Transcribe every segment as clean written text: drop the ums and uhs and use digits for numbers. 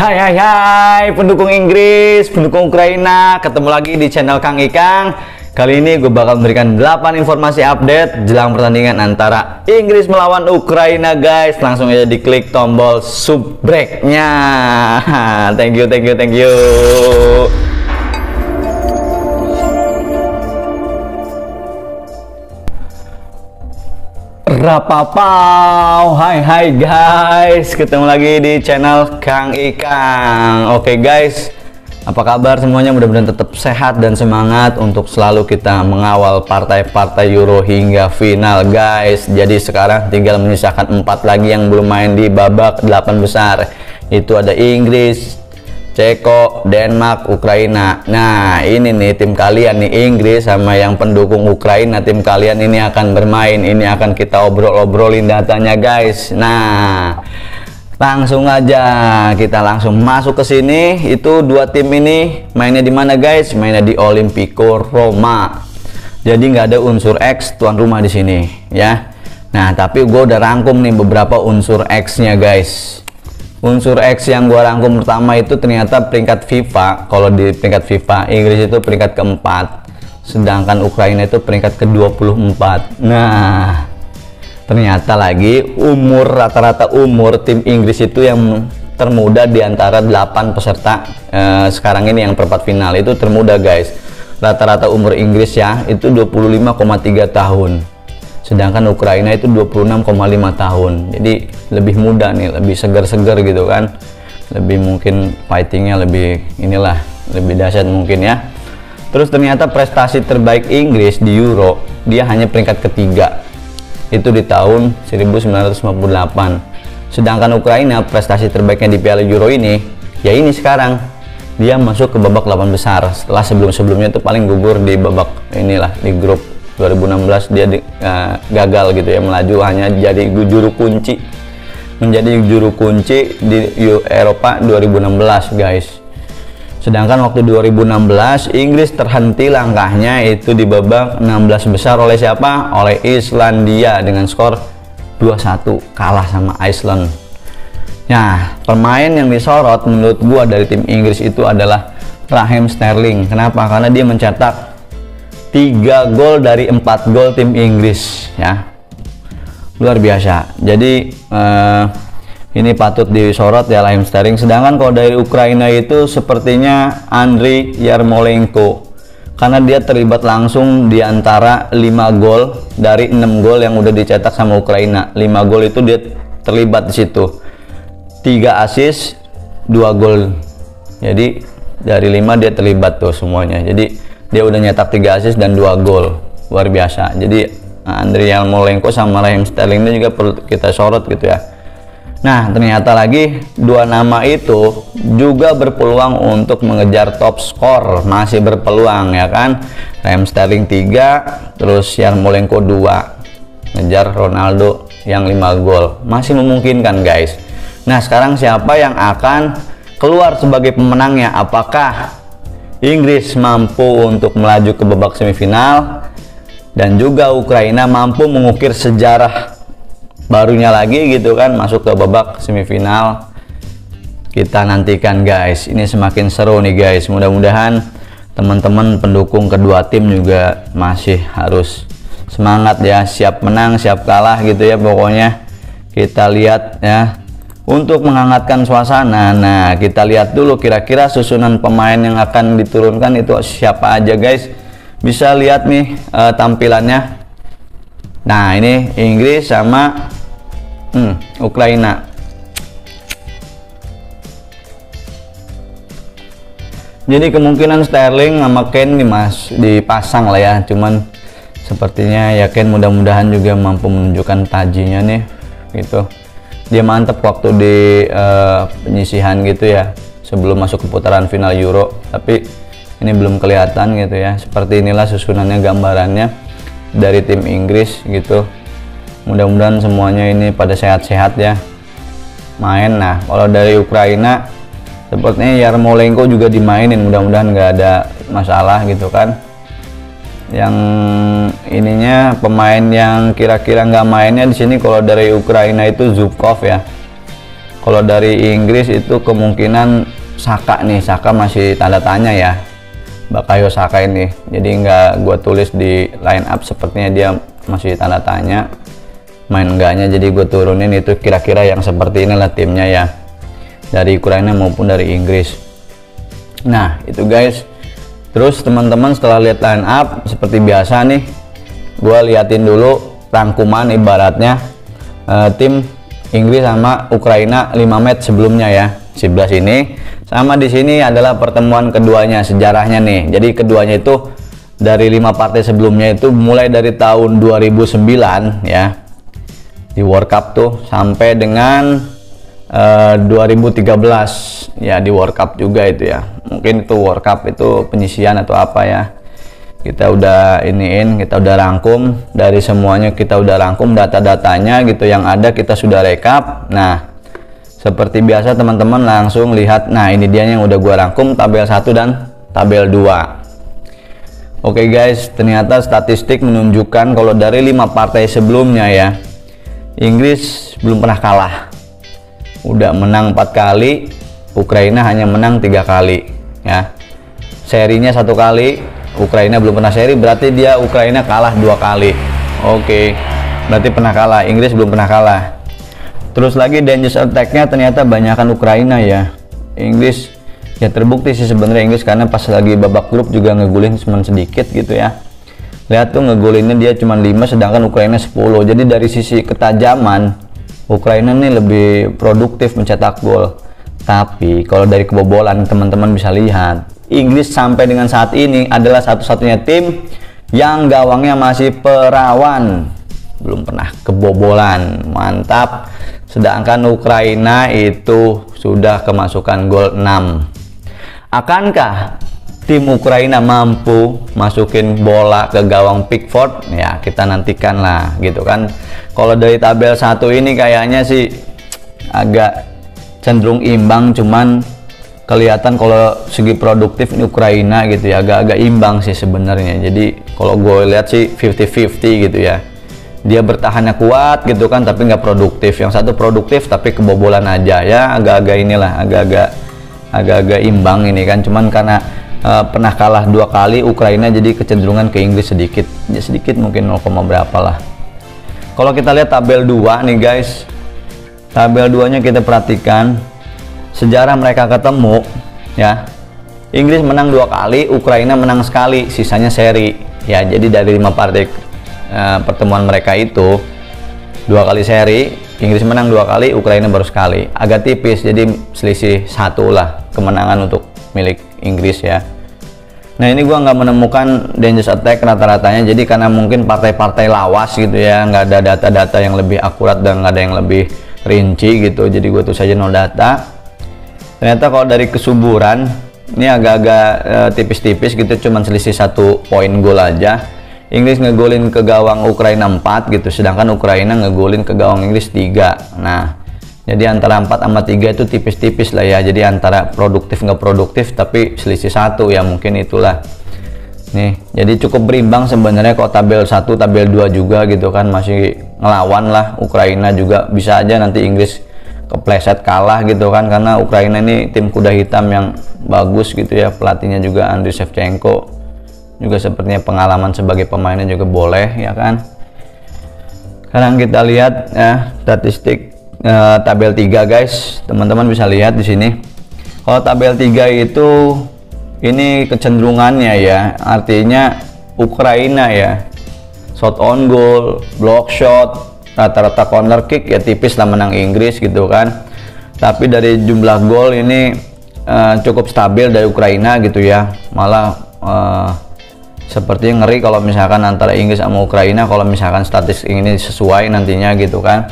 Hai pendukung Inggris, pendukung Ukraina, ketemu lagi di channel Kang Ikang. Kali ini gue bakal memberikan 8 informasi update jelang pertandingan antara Inggris melawan Ukraina guys. Langsung aja diklik tombol subbreak-nya. Thank you. Rapapau, hai guys, ketemu lagi di channel Kang Ikang. Oke guys, apa kabar semuanya? Mudah-mudahan tetap sehat dan semangat untuk selalu kita mengawal partai-partai Euro hingga final guys. Jadi sekarang tinggal menyisakan 4 lagi yang belum main di babak 8 besar. Itu ada Inggris, Ceko, Denmark, Ukraina. Nah ini nih tim kalian nih, Inggris sama yang pendukung Ukraina, tim kalian ini akan bermain. Ini akan kita obrolin datanya guys. Nah langsung aja kita langsung masuk ke sini. Itu dua tim ini mainnya di mana guys? Mainnya di Olimpico Roma. Jadi nggak ada unsur X tuan rumah di sini ya. Nah tapi gue udah rangkum nih beberapa unsur X-nya guys. Unsur X yang gua rangkum pertama itu ternyata peringkat FIFA. Kalau di peringkat FIFA Inggris itu peringkat keempat, sedangkan Ukraina itu peringkat ke-24. Nah ternyata lagi rata-rata umur tim Inggris itu yang termuda di antara 8 peserta sekarang ini yang perempat final itu termuda guys. Rata-rata umur Inggris ya itu 25,3 tahun, sedangkan Ukraina itu 26,5 tahun. Jadi lebih muda nih, lebih segar-segar gitu kan, lebih mungkin fightingnya lebih lebih dahsyat mungkin ya. Terus ternyata prestasi terbaik Inggris di Euro dia hanya peringkat ketiga, itu di tahun 1958. Sedangkan Ukraina prestasi terbaiknya di Piala Euro ini ya ini sekarang, dia masuk ke babak 8 besar setelah sebelumnya itu paling gugur di babak di grup 2016. Dia gagal gitu ya, melaju hanya jadi menjadi juru kunci di Eropa 2016 guys. Sedangkan waktu 2016 Inggris terhenti langkahnya itu di babak 16 besar oleh siapa? Oleh Islandia dengan skor 2-1, kalah sama Iceland. Nah pemain yang disorot menurut gua dari tim Inggris itu adalah Raheem Sterling. Kenapa? Karena dia mencetak 3 gol dari 4 gol tim Inggris ya, luar biasa. Jadi ini patut disorot ya Raheem Sterling. Sedangkan kalau dari Ukraina itu sepertinya Andriy Yarmolenko, karena dia terlibat langsung di antara 5 gol dari 6 gol yang udah dicetak sama Ukraina. 5 gol itu dia terlibat di situ, 3 assist 2 gol. Jadi dari 5 dia terlibat tuh semuanya. Jadi dia udah nyetak 3 assist dan 2 gol, luar biasa. Jadi Andriy Yarmolenko sama Raheem Sterling ini juga perlu kita sorot gitu ya. Nah ternyata lagi 2 nama itu juga berpeluang untuk mengejar top skor, masih berpeluang ya kan. Raheem Sterling 3, terus Yarmolenko 2, ngejar Ronaldo yang 5 gol, masih memungkinkan guys. Nah sekarang siapa yang akan keluar sebagai pemenangnya? Apakah Inggris mampu untuk melaju ke babak semifinal, dan juga Ukraina mampu mengukir sejarah barunya lagi gitu kan, masuk ke babak semifinal? Kita nantikan guys, ini semakin seru nih guys. Mudah-mudahan teman-teman pendukung kedua tim juga masih harus semangat ya, siap menang siap kalah gitu ya. Pokoknya kita lihat ya untuk menghangatkan suasana. Nah kita lihat dulu kira-kira susunan pemain yang akan diturunkan itu siapa aja guys. Bisa lihat nih tampilannya. Nah ini Inggris sama Ukraina. Jadi kemungkinan Sterling sama Kane dipasang lah ya. Cuman sepertinya ya Kane mudah-mudahan juga mampu menunjukkan tajinya nih gitu. Dia mantep waktu di penyisihan gitu ya, sebelum masuk ke putaran final Euro. Tapi ini belum kelihatan gitu ya. Seperti inilah susunannya, gambarannya dari tim Inggris gitu. Mudah-mudahan semuanya ini pada sehat-sehat ya main. Nah kalau dari Ukraina sepertinya Yarmolenko juga dimainin, mudah-mudahan nggak ada masalah gitu kan. Yang ininya pemain yang kira-kira nggak mainnya di sini kalau dari Ukraina itu Zubkov ya. Kalau dari Inggris itu kemungkinan Saka nih, Saka masih tanda tanya ya, Bakayo Saka ini. Jadi nggak gue tulis di line up, sepertinya dia masih tanda tanya main enggaknya, jadi gue turunin itu kira-kira yang seperti inilah timnya ya, dari Ukraina maupun dari Inggris. Nah itu guys. Terus teman-teman setelah lihat line up seperti biasa nih, gue liatin dulu rangkuman ibaratnya tim Inggris sama Ukraina 5 match sebelumnya ya. 11 ini sama di sini adalah pertemuan keduanya, sejarahnya nih. Jadi keduanya itu dari 5 partai sebelumnya itu mulai dari tahun 2009 ya di World Cup tuh sampai dengan 2013 ya di World Cup juga itu ya. Mungkin itu World Cup itu penyisian atau apa ya. Kita udah kita udah rangkum dari semuanya, kita udah rangkum data-datanya gitu yang ada, kita sudah rekap. Nah seperti biasa teman-teman langsung lihat, nah ini dia yang udah gua rangkum, tabel 1 dan tabel 2. Oke guys, ternyata statistik menunjukkan kalau dari 5 partai sebelumnya ya, Inggris belum pernah kalah, udah menang 4 kali, Ukraina hanya menang 3 kali ya. Serinya 1 kali, Ukraina belum pernah seri, berarti dia Ukraina kalah 2 kali. Oke, berarti pernah kalah, Inggris belum pernah kalah. Terus lagi dangerous attack-nya ternyata banyakan Ukraina ya. Inggris ya terbukti sih sebenarnya Inggris, karena pas lagi babak grup juga ngegolin cuma sedikit gitu ya. Lihat tuh ngegolinnya dia cuma 5 sedangkan Ukraina 10. Jadi dari sisi ketajaman Ukraina nih lebih produktif mencetak gol. Tapi kalau dari kebobolan teman-teman bisa lihat, Inggris sampai dengan saat ini adalah satu-satunya tim yang gawangnya masih perawan, belum pernah kebobolan. Mantap. Sedangkan Ukraina itu sudah kemasukan gol 6. Akankah tim Ukraina mampu masukin bola ke gawang Pickford? Ya kita nantikan lah gitu kan. Kalau dari tabel 1 ini kayaknya sih agak cenderung imbang, cuman kelihatan kalau segi produktif ini Ukraina gitu ya, agak-agak imbang sih sebenarnya. Jadi kalau gue lihat sih 50-50 gitu ya, dia bertahannya kuat gitu kan tapi nggak produktif. Yang satu produktif tapi kebobolan aja ya, agak-agak inilah, agak-agak imbang ini kan. Cuman karena pernah kalah 2 kali Ukraina, jadi kecenderungan ke Inggris sedikit ya, sedikit mungkin 0, berapa lah. Kalau kita lihat tabel 2 nih guys, tabel 2 nya kita perhatikan sejarah mereka ketemu ya, Inggris menang 2 kali, Ukraina menang sekali, sisanya seri ya. Jadi dari 5 partai pertemuan mereka itu 2 kali seri, Inggris menang 2 kali, Ukraina baru sekali, agak tipis, jadi selisih 1 lah kemenangan untuk milik Inggris ya. Nah ini gua nggak menemukan dangerous attack rata-ratanya, jadi karena mungkin partai-partai lawas gitu ya, nggak ada data-data yang lebih akurat dan nggak ada yang lebih rinci gitu, jadi gue tuh saja no data. Ternyata kalau dari kesuburan ini agak-agak tipis-tipis gitu, cuman selisih 1 poin gol aja. Inggris ngegolin ke gawang Ukraina 4 gitu, sedangkan Ukraina ngegolin ke gawang Inggris 3. Nah jadi antara 4 sama 3 itu tipis-tipis lah ya, jadi antara produktif nggak produktif tapi selisih 1 ya, mungkin itulah nih. Jadi cukup berimbang sebenarnya kok, tabel 1 tabel 2 juga gitu kan, masih ngelawan lah. Ukraina juga bisa aja nanti Inggris kepleset kalah gitu kan, karena Ukraina ini tim kuda hitam yang bagus gitu ya, pelatihnya juga Andriy Shevchenko juga sepertinya pengalaman sebagai pemainnya juga boleh ya kan. Sekarang kita lihat ya statistik tabel 3 guys, teman-teman bisa lihat di sini. Kalau tabel 3 itu ini kecenderungannya ya, artinya Ukraina ya shot on goal, block shot, rata-rata corner kick ya tipis lah menang Inggris gitu kan. Tapi dari jumlah gol ini cukup stabil dari Ukraina gitu ya, malah sepertinya ngeri kalau misalkan antara Inggris sama Ukraina, kalau misalkan statistik ini sesuai nantinya gitu kan.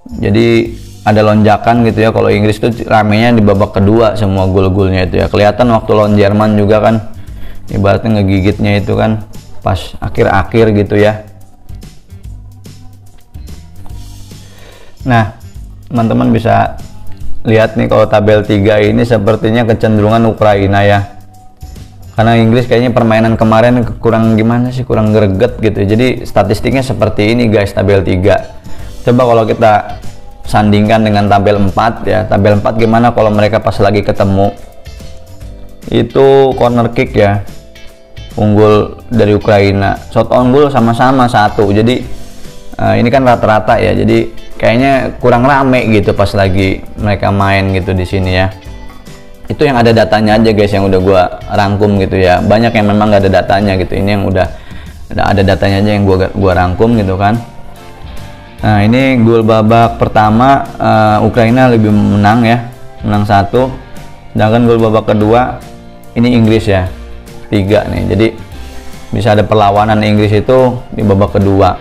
Jadi ada lonjakan gitu ya, kalau Inggris tuh ramenya di babak kedua semua gol-golnya itu ya, kelihatan waktu lawan Jerman juga kan, ibaratnya ngegigitnya itu kan pas akhir-akhir gitu ya. Nah teman-teman bisa lihat nih kalau tabel 3 ini sepertinya kecenderungan Ukraina ya, karena Inggris kayaknya permainan kemarin kurang gimana sih, kurang greget gitu. Jadi statistiknya seperti ini guys tabel 3. Coba kalau kita sandingkan dengan tabel 4 ya. Tabel 4 gimana kalau mereka pas lagi ketemu itu corner kick ya, unggul dari Ukraina, shot on goal sama-sama 1. Jadi ini kan rata-rata ya, jadi kayaknya kurang rame gitu pas lagi mereka main gitu di sini ya. Itu yang ada datanya aja guys, yang udah gua rangkum gitu ya. Banyak yang memang nggak ada datanya gitu, ini yang udah ada datanya aja yang gua rangkum gitu kan. Nah ini gol babak pertama Ukraina lebih menang ya, menang 1. Sedangkan gol babak kedua ini Inggris ya, 3 nih. Jadi bisa ada perlawanan Inggris itu di babak kedua.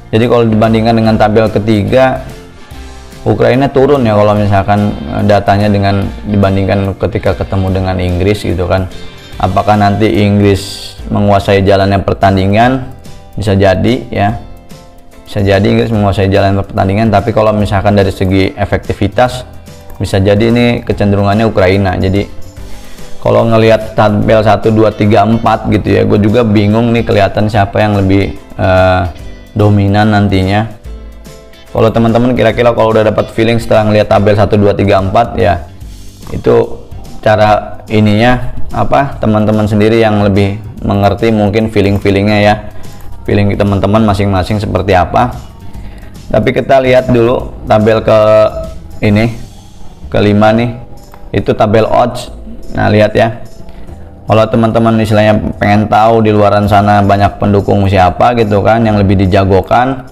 Jadi kalau dibandingkan dengan tabel ketiga, Ukraina turun ya kalau misalkan datanya dengan dibandingkan ketika ketemu dengan Inggris gitu kan. Apakah nanti Inggris menguasai jalannya pertandingan? Bisa jadi ya, bisa jadi Inggris menguasai jalan pertandingan, tapi kalau misalkan dari segi efektivitas bisa jadi ini kecenderungannya Ukraina. Jadi kalau ngelihat tabel 1, 2, 3, 4 gitu ya, gue juga bingung nih kelihatan siapa yang lebih dominan nantinya. Kalau teman-teman kira-kira kalau udah dapat feeling setelah ngelihat tabel 1, 2, 3, 4 ya, itu cara ininya apa, teman-teman sendiri yang lebih mengerti mungkin feeling-feelingnya ya, feeling teman-teman masing-masing seperti apa. Tapi kita lihat dulu tabel kelima nih, itu tabel odds. Nah lihat ya, kalau teman-teman istilahnya pengen tahu di luaran sana banyak pendukung siapa gitu kan yang lebih dijagokan,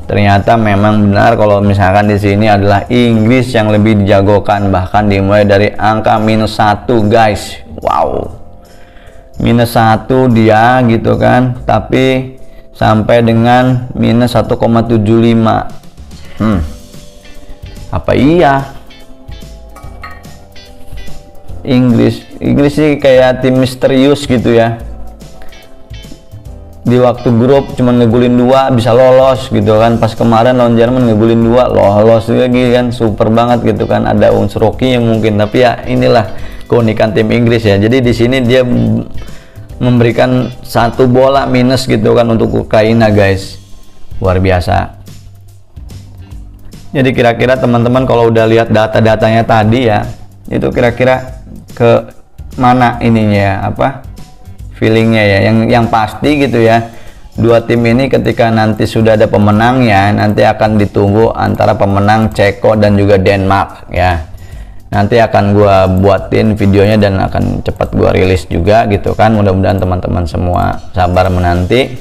ternyata memang benar kalau misalkan di sini adalah Inggris yang lebih dijagokan, bahkan dimulai dari angka -1 guys. Wow, -1 dia gitu kan, tapi sampai dengan -1,75. Apa iya Inggris sih kayak tim misterius gitu ya, di waktu grup cuma ngegulin 2 bisa lolos gitu kan. Pas kemarin lawan Jerman ngegulin 2 lolos lagi kan, super banget gitu kan. Ada unsur hokinya mungkin, tapi ya inilah keunikan tim Inggris ya. Jadi di sini dia memberikan 1 bola minus gitu kan untuk Ukraina guys, luar biasa. Jadi kira-kira teman-teman kalau udah lihat data-datanya tadi ya, itu kira-kira ke mana ininya ya, apa feelingnya ya, yang pasti gitu ya, dua tim ini ketika nanti sudah ada pemenangnya, nanti akan ditunggu antara pemenang Ceko dan juga Denmark ya. Nanti akan gua buatin videonya dan akan cepat gua rilis juga gitu kan. Mudah-mudahan teman-teman semua sabar menanti.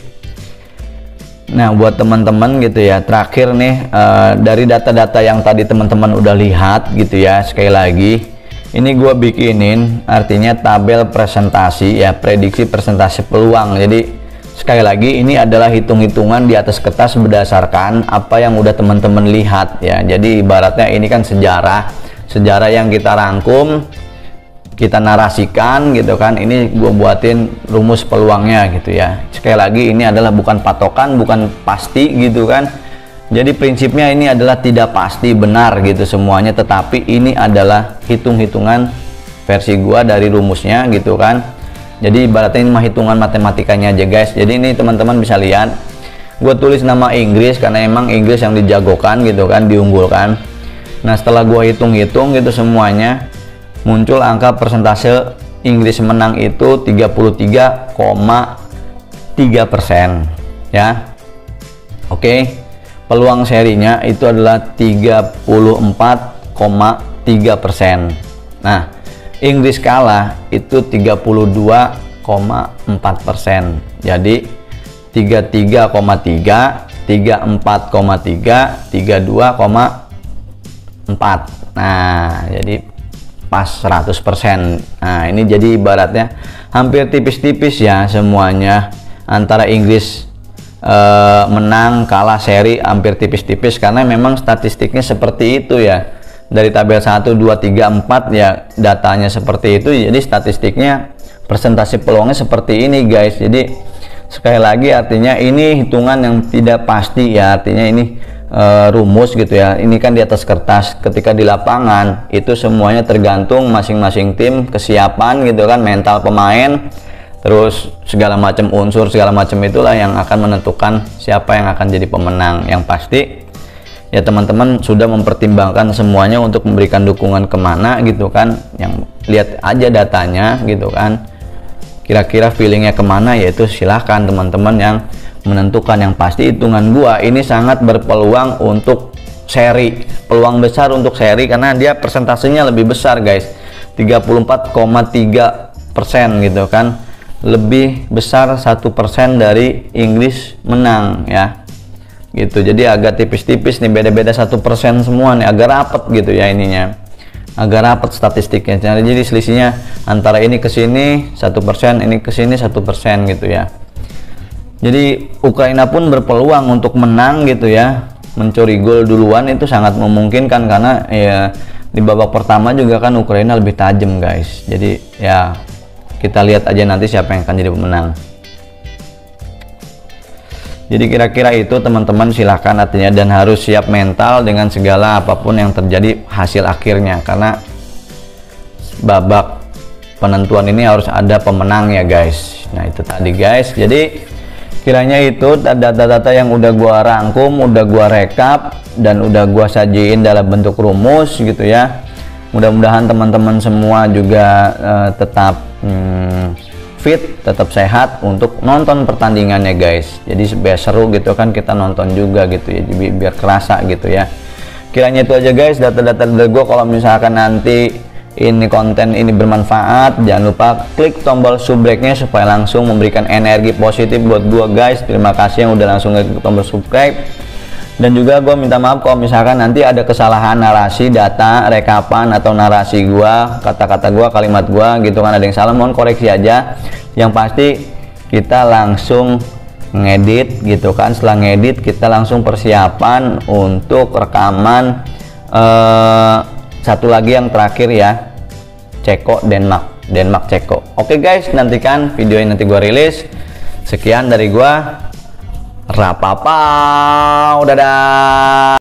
Nah buat teman-teman gitu ya, terakhir nih dari data-data yang tadi teman-teman udah lihat gitu ya, sekali lagi ini gue bikinin artinya tabel presentasi ya, prediksi presentasi peluang. Jadi sekali lagi ini adalah hitung-hitungan di atas kertas berdasarkan apa yang udah teman-teman lihat ya. Jadi ibaratnya ini kan sejarah yang kita rangkum, kita narasikan gitu kan. Ini gue buatin rumus peluangnya gitu ya. Sekali lagi ini adalah bukan patokan, bukan pasti gitu kan. Jadi prinsipnya ini adalah tidak pasti benar gitu semuanya, tetapi ini adalah hitung-hitungan versi gua dari rumusnya gitu kan. Jadi ibaratnya ini mah hitungan matematikanya aja guys. Jadi ini teman-teman bisa lihat, gua tulis nama Inggris karena emang Inggris yang dijagokan gitu kan, diunggulkan. Nah setelah gua hitung-hitung gitu semuanya, muncul angka persentase Inggris menang itu 33,3% ya. Oke. Peluang serinya itu adalah 34,3%. Nah, Inggris kalah itu 32,4%. Jadi 33,3, 34,3, 32,4. Nah, jadi pas 100%. Nah, ini jadi ibaratnya hampir tipis-tipis ya semuanya, antara Inggris menang kalah seri hampir tipis-tipis, karena memang statistiknya seperti itu ya. Dari tabel 1, 2, 3, 4 ya datanya seperti itu, jadi statistiknya presentasi peluangnya seperti ini guys. Jadi sekali lagi artinya ini hitungan yang tidak pasti ya, artinya ini rumus gitu ya. Ini kan di atas kertas, ketika di lapangan itu semuanya tergantung masing-masing tim, kesiapan gitu kan, mental pemain, terus segala macam unsur segala macam itulah yang akan menentukan siapa yang akan jadi pemenang. Yang pasti ya teman-teman sudah mempertimbangkan semuanya untuk memberikan dukungan kemana gitu kan, yang lihat aja datanya gitu kan, kira-kira feelingnya kemana, yaitu silahkan teman-teman yang menentukan. Yang pasti hitungan gua ini sangat berpeluang untuk seri, peluang besar untuk seri karena dia persentasenya lebih besar guys, 34,3% gitu kan, lebih besar 1% dari Inggris menang ya gitu. Jadi agak tipis-tipis nih, beda-beda 1% semua nih, agak rapet gitu ya ininya, agak rapet statistiknya. Jadi selisihnya antara ini ke sini 1%, ini ke sini 1% gitu ya. Jadi Ukraina pun berpeluang untuk menang gitu ya, mencuri gol duluan itu sangat memungkinkan karena ya di babak pertama juga kan Ukraina lebih tajam guys. Jadi ya kita lihat aja nanti siapa yang akan jadi pemenang. Jadi kira-kira itu teman-teman, silahkan artinya, dan harus siap mental dengan segala apapun yang terjadi hasil akhirnya, karena babak penentuan ini harus ada pemenang ya guys. Nah itu tadi guys, jadi kiranya itu data-data yang udah gua rangkum, udah gua rekap, dan udah gua sajiin dalam bentuk rumus gitu ya. Mudah-mudahan teman-teman semua juga tetap fit, tetap sehat untuk nonton pertandingannya guys. Jadi biar seru gitu kan, kita nonton juga gitu ya, jadi biar kerasa gitu ya. Kiranya itu aja guys data-data dari gue. Kalau misalkan nanti ini konten ini bermanfaat, jangan lupa klik tombol subscribe-nya supaya langsung memberikan energi positif buat gue guys. Terima kasih yang udah langsung klik tombol subscribe. Dan juga gue minta maaf kalau misalkan nanti ada kesalahan narasi, data, rekapan, atau narasi gua, kata-kata gua, kalimat gua gitu kan, ada yang salah, mohon koreksi aja. Yang pasti kita langsung ngedit gitu kan, setelah ngedit kita langsung persiapan untuk rekaman satu lagi yang terakhir ya, Ceko Denmark Ceko. Oke guys, nantikan video ini, nanti gua rilis. Sekian dari gua, rapapau, dadah.